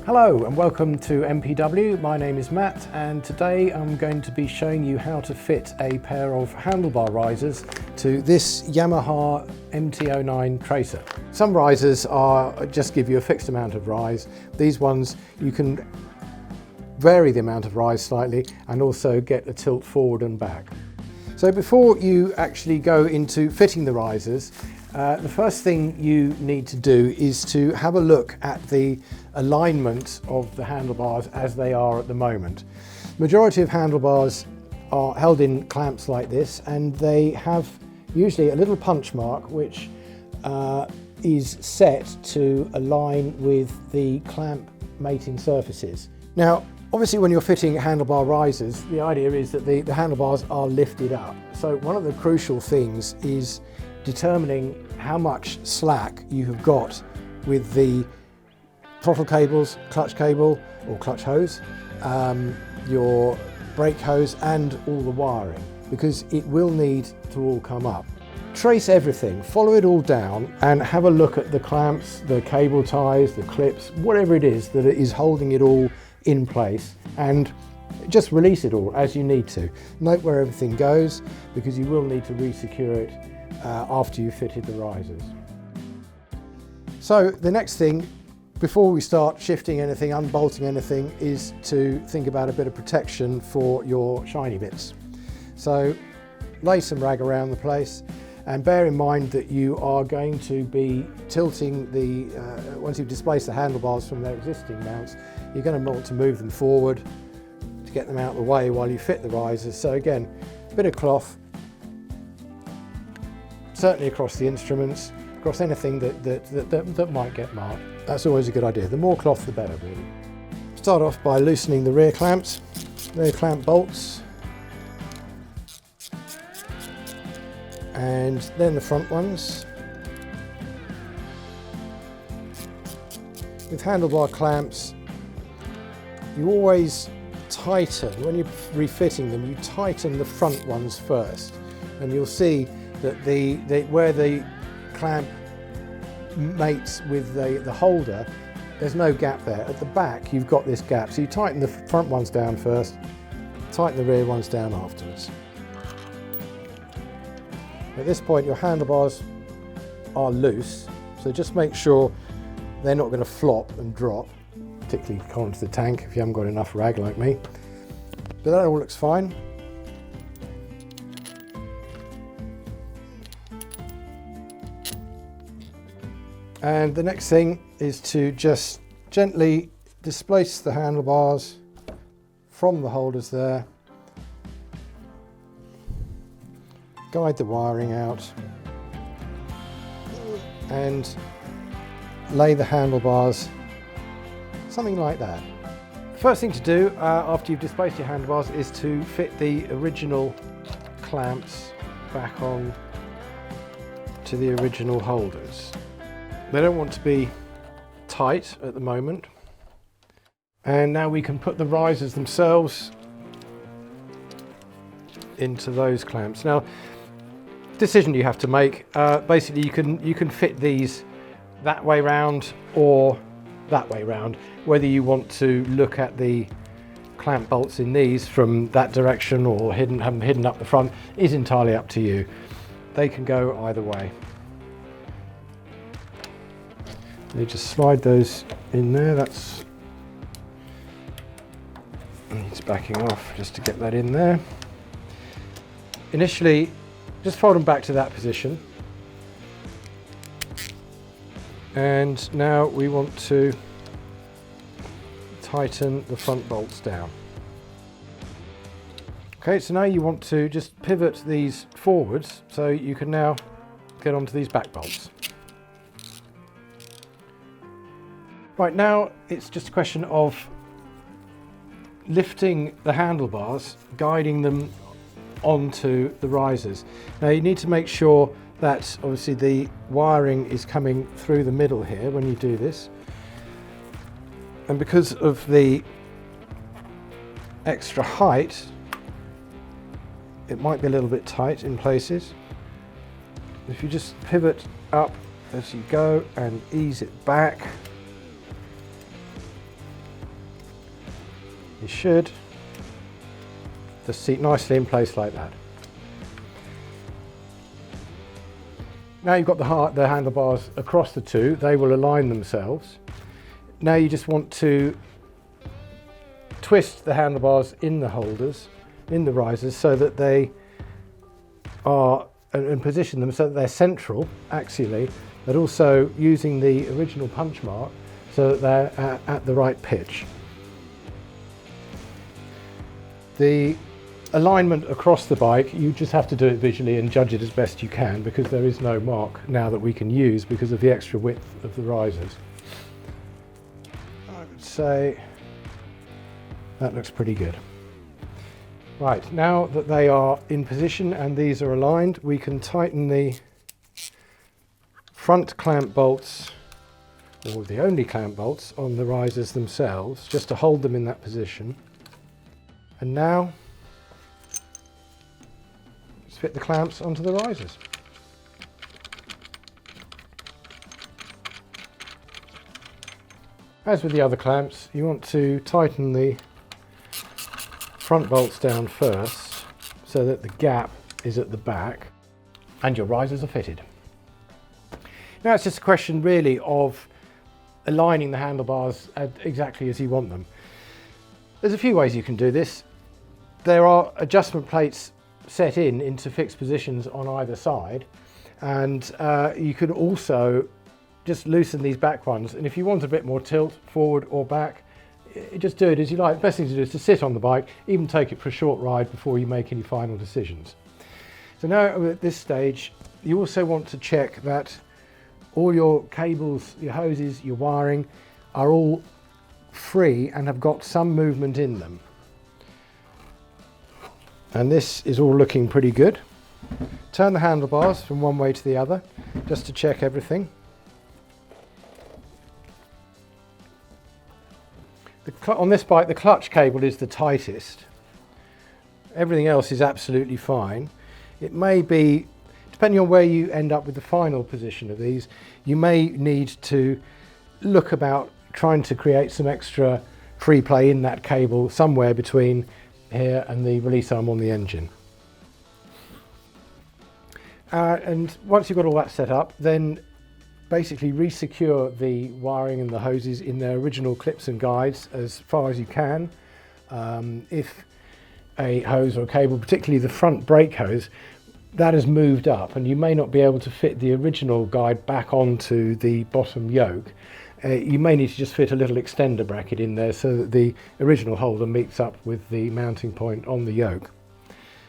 Hello and welcome to MPW. My name is Matt and today I'm going to be showing you how to fit a pair of handlebar risers to this Yamaha MT-09 Tracer. Some risers just give you a fixed amount of rise. These ones you can vary the amount of rise slightly and also get a tilt forward and back. So before you actually go into fitting the risers, the first thing you need to do is to have a look at the alignment of the handlebars as they are at the moment. Majority of handlebars are held in clamps like this, and they have usually a little punch mark which is set to align with the clamp mating surfaces. Now obviously when you're fitting handlebar risers, the idea is that the handlebars are lifted up. So one of the crucial things is determining how much slack you have got with the throttle cables, clutch cable or clutch hose, your brake hose and all the wiring, because it will need to all come up. Trace everything, follow it all down and have a look at the clamps, the cable ties, the clips, whatever it is that is holding it all in place, and just release it all as you need to. Note where everything goes, because you will need to re-secure it after you've fitted the risers. So the next thing, before we start shifting anything, unbolting anything, is to think about a bit of protection for your shiny bits. So lay some rag around the place and bear in mind that you are going to be tilting once you've displaced the handlebars from their existing mounts, you're going to want to move them forward to get them out of the way while you fit the risers. So again, a bit of cloth, certainly across the instruments, across anything that might get marked. That's always a good idea. The more cloth, the better, really. Start off by loosening the rear clamps, rear clamp bolts, and then the front ones. With handlebar clamps, you always tighten, when you're refitting them, you tighten the front ones first, and you'll see that where the clamp mates with the holder, there's no gap there. At the back you've got this gap, so you tighten the front ones down first, tighten the rear ones down afterwards. At this point your handlebars are loose, so just make sure they're not going to flop and drop, particularly onto the tank if you haven't got enough rag like me. But that all looks fine. And the next thing is to just gently displace the handlebars from the holders there, guide the wiring out and lay the handlebars something like that. First thing to do after you've displaced your handlebars is to fit the original clamps back on to the original holders. They don't want to be tight at the moment. And now we can put the risers themselves into those clamps. Now, decision you have to make. Basically, you can fit these that way round or that way round. Whether you want to look at the clamp bolts in these from that direction or have them hidden up the front is entirely up to you. They can go either way. You just slide those in there. That's needs backing off just to get that in there. Initially, just fold them back to that position. And now we want to tighten the front bolts down. Okay, so now you want to just pivot these forwards so you can now get onto these back bolts. Right, now it's just a question of lifting the handlebars, guiding them onto the risers. Now you need to make sure that obviously the wiring is coming through the middle here when you do this. And because of the extra height, it might be a little bit tight in places. If you just pivot up as you go and ease it back, it should just seat nicely in place like that. Now you've got the handlebars across the two, they will align themselves. Now you just want to twist the handlebars in the holders, in the risers, so that they are, and position them so that they're central axially, but also using the original punch mark so that they're at the right pitch. The alignment across the bike, you just have to do it visually and judge it as best you can, because there is no mark now that we can use because of the extra width of the risers. I would say that looks pretty good. Right, now that they are in position and these are aligned, we can tighten the front clamp bolts, or the only clamp bolts, on the risers themselves, just to hold them in that position. And now, let's fit the clamps onto the risers. As with the other clamps, you want to tighten the front bolts down first so that the gap is at the back and your risers are fitted. Now it's just a question really of aligning the handlebars exactly as you want them. There's a few ways you can do this. There are adjustment plates set into fixed positions on either side, and you could also just loosen these back ones, and if you want a bit more tilt forward or back, just do it as you like. The best thing to do is to sit on the bike, even take it for a short ride before you make any final decisions. So now at this stage, you also want to check that all your cables, your hoses, your wiring are all free and have got some movement in them. And this is all looking pretty good. Turn the handlebars from one way to the other just to check everything. On this bike, the clutch cable is the tightest. Everything else is absolutely fine. It may be, depending on where you end up with the final position of these, you may need to look about trying to create some extra free play in that cable somewhere between here and the release arm on the engine. And once you've got all that set up, then basically re-secure the wiring and the hoses in their original clips and guides as far as you can. If a hose or a cable, particularly the front brake hose, that has moved up and you may not be able to fit the original guide back onto the bottom yoke, you may need to just fit a little extender bracket in there so that the original holder meets up with the mounting point on the yoke.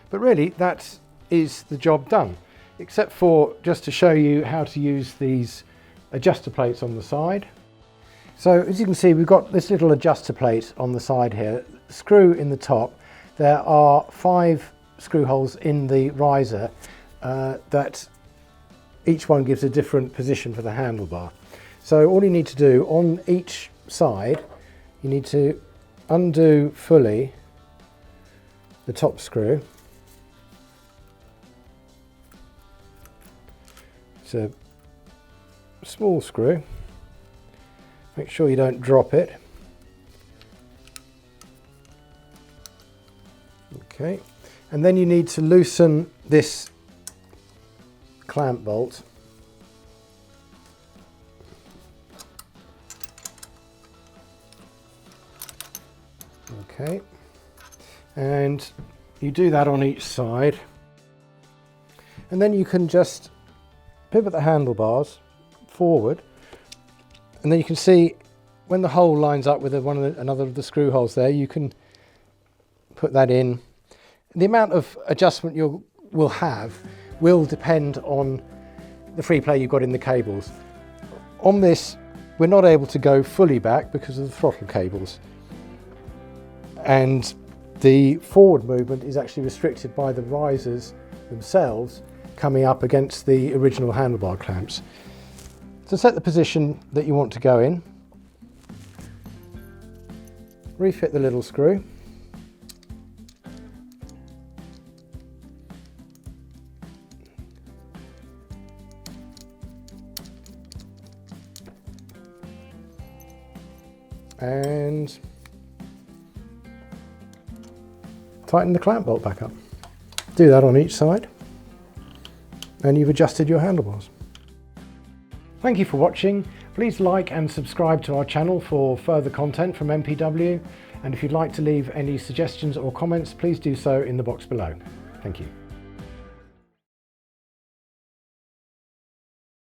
But really, that is the job done, except for just to show you how to use these adjuster plates on the side. So as you can see, we've got this little adjuster plate on the side here, screw in the top. There are 5 screw holes in the riser that each one gives a different position for the handlebar. So all you need to do on each side, you need to undo fully the top screw. It's a small screw. Make sure you don't drop it. Okay, and then you need to loosen this clamp bolt. Okay, and you do that on each side, and then you can just pivot the handlebars forward, and then you can see when the hole lines up with another of the screw holes there, you can put that in. The amount of adjustment you will have will depend on the free play you've got in the cables. On this, we're not able to go fully back because of the throttle cables, and the forward movement is actually restricted by the risers themselves coming up against the original handlebar clamps. To set the position that you want to go in, refit the little screw. And tighten the clamp bolt back up. Do that on each side, and you've adjusted your handlebars. Thank you for watching. Please like and subscribe to our channel for further content from MPW, and if you'd like to leave any suggestions or comments, please do so in the box below. Thank you.